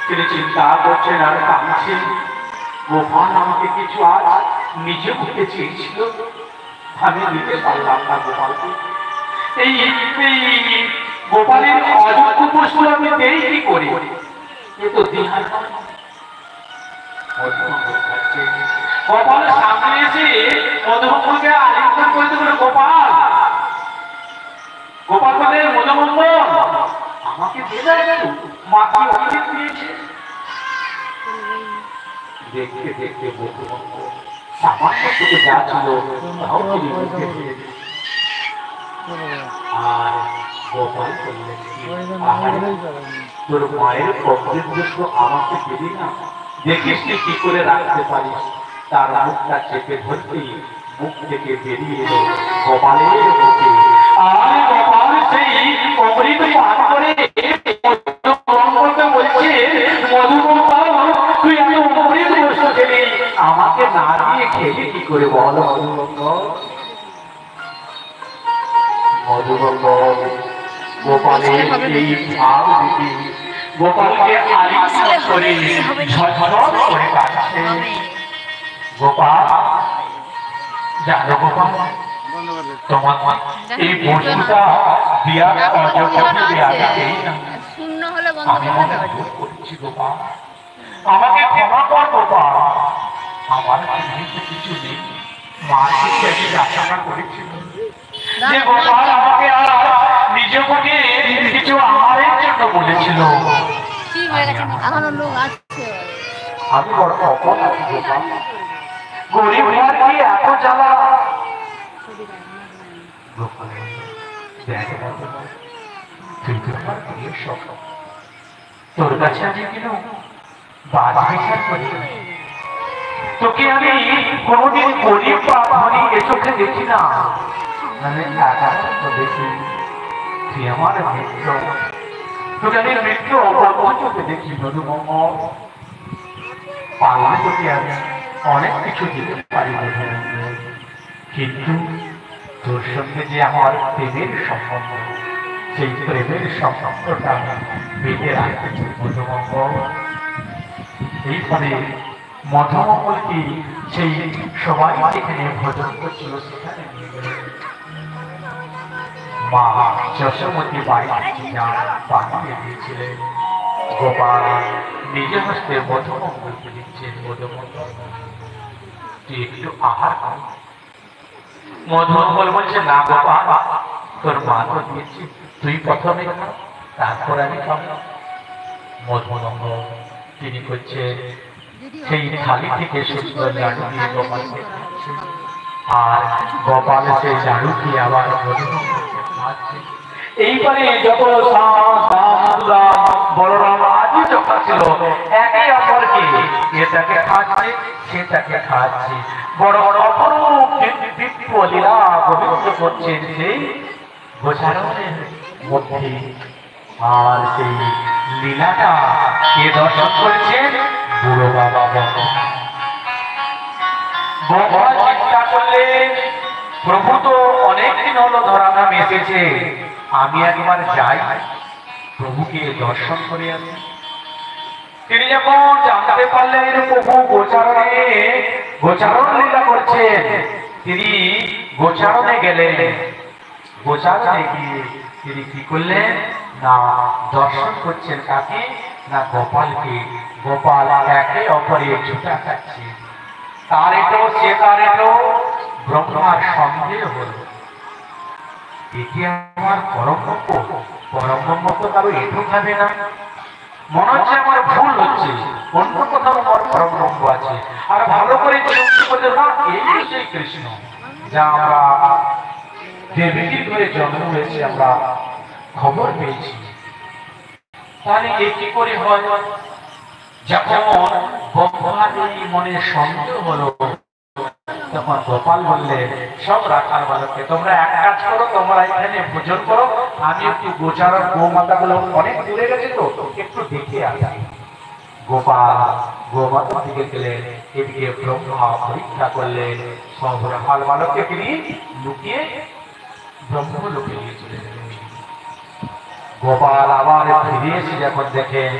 তিনি চিন্তা করছেন আর কাঁদছেন। গোপাল আমাকে কিছু আজ নিজে মুখে চেয়েছিল, আমি নিতে পারলাম না গোপালকে। এই গোপালের অযোগ্য বস্তু আমি দেই কি করি? এ তো দিহার গোপাল সামনে এসে মধুমঙ্গলকে আলিঙ্গন করে দেবেন। গোপাল, গোপাল বলে মধুমঙ্গল আমাকে মাকে অভিযোগ দিয়েছে। দেখতে দেখতে মধুমঙ্গল সামান্য থেকে যা ছিল তাও তিনি বুঝতে পেরেছেন। আর গোপাল বললেন, তোর মায়ের অভিযোগ বস্তু আমাকে দিবি না, দেখিস তুই কি করে রাখতে পারিস। তার মুখটা চেপে ধরতেই মুখ থেকে বেরিয়ে এলো গোপালের মুখে। আর গোপাল সেই অমৃত পান করে বলছে, মধুমঙ্গল তুই এত অমৃত বস্তু খেলি, আমাকে না দিয়ে খেলি কি করে বল? মধুমঙ্গল গোপালের এই ভাব দিদি গোপালকে আলিঙ্গন করে ঝরঝর করে কাটছে। গোপাল জানো গোপাল, তোমার এই বস্তুটা দিয়া আমি ভুল করছি গোপাল, আমাকে ক্ষমা কর গোপাল। আমার কিছু নেই, মা থেকে আমি আশা করেছিল যে গোপাল আমাকে আর নিজে মুখে কিছু আমাদের জন্য বলেছিল। আমি বড় অপরাধ আছি গোপাল, গরিব কি এত জ্বালা। তোর কাছে আমি কেন বাজ বিচার করি? তোকে আমি কোনদিন গরিব বা ধনী এ চোখে দেখি না, মানে দেখি তুই আমার মিত্র, তোকে আমি মিত্র চোখে দেখি। মধুমঙ্গল পারলে তোকে আমি অনেক কিছু দিতে পারি মধুমঙ্গল, কিন্তু তোর সঙ্গে যে আমার প্রেমের সম্পর্ক, সেই প্রেমের সম্পর্কটা বেঁধে রাখতে চাই মধুমঙ্গল। এইভাবে মধুমঙ্গলকে সেই সবাই যেখানে ভোজন করছিল সেখানে নিয়ে গেল। মা যশোমতী বাড়ি পাঠিয়ে দিয়েছিলেন। গোপাল নিজে হস্তে মধুমঙ্গলকে দিচ্ছেন, মধুমঙ্গল তুই একটু আহার কর। মধুমঙ্গল বলছে, না গোপাল, তোর মা তো দিয়েছি, তুই প্রথমে খা, তারপর আমি খাবো। মধুমঙ্গল তিনি করছে সেই থালি থেকে সুন্দর লাডু দিয়ে গোপালকে খাচ্ছে, আর গোপাল সেই লাডু দিয়ে আবার মধুমঙ্গলকে খাচ্ছে। এইবারে যত বলরাম আজও চোখা ছিল, একে অপরকে এটাকে খাচ্ছে সেটাকে খাচ্ছে, বড় বড় অপরূপ দিব্য লীলা গোবিন্দ করছেন সেই গোচারণের মধ্যে। আর সেই লীলাটা কে দর্শন করেছেন? বুড়ো বাবা গোপাল চিন্তা করলেন, প্রভু তো অনেকদিন হলো ধরা নাম এসেছে, আমি একবার যাই প্রভুকে দর্শন করে আসি। তিনি যখন জানতে পারলেন প্রভু গোচারণ লীলা করছেন, তিনি গোচারণে গেলেন। গোচারণে গিয়ে তিনি কি করলেন না দর্শন করছেন কাকে? না গোপালকে। গোপাল একে অপরে ছুটা খাচ্ছে, তার এটো সে তার এটো। ব্রহ্মার সন্দেহ হল, এটি আমার পরম তো কারো এটো খাবে না, মনে হচ্ছে আমার ভুল হচ্ছে, অন্য কোথাও আমার পরম আছে। আর ভালো করে এই সেই কৃষ্ণ যা আমরা দেবীকে ধরে জন্ম হয়েছে আমরা খবর পেয়েছি। তাহলে এ কি করে হয়? যখন ব্রহ্মার মনে সন্দেহ হলো, তখন গোপাল বললে, সব রাখাল বালককে তোমরা এক কাজ করো, তোমরা এখানে ভোজন করো, আমি একটু গোচারণ গোমাতা গুলো অনেক দূরে গেছে তো একটু দেখে আসি। গোপাল গোমাতার দিকে গেলেন, এদিকে ব্রহ্মা পরীক্ষা করলেন, সব রাখাল বালককে তিনি লুকিয়ে ব্রহ্মলোকে নিয়ে চলে গেলেন। গোপাল আবার ফিরে এসে যখন দেখেন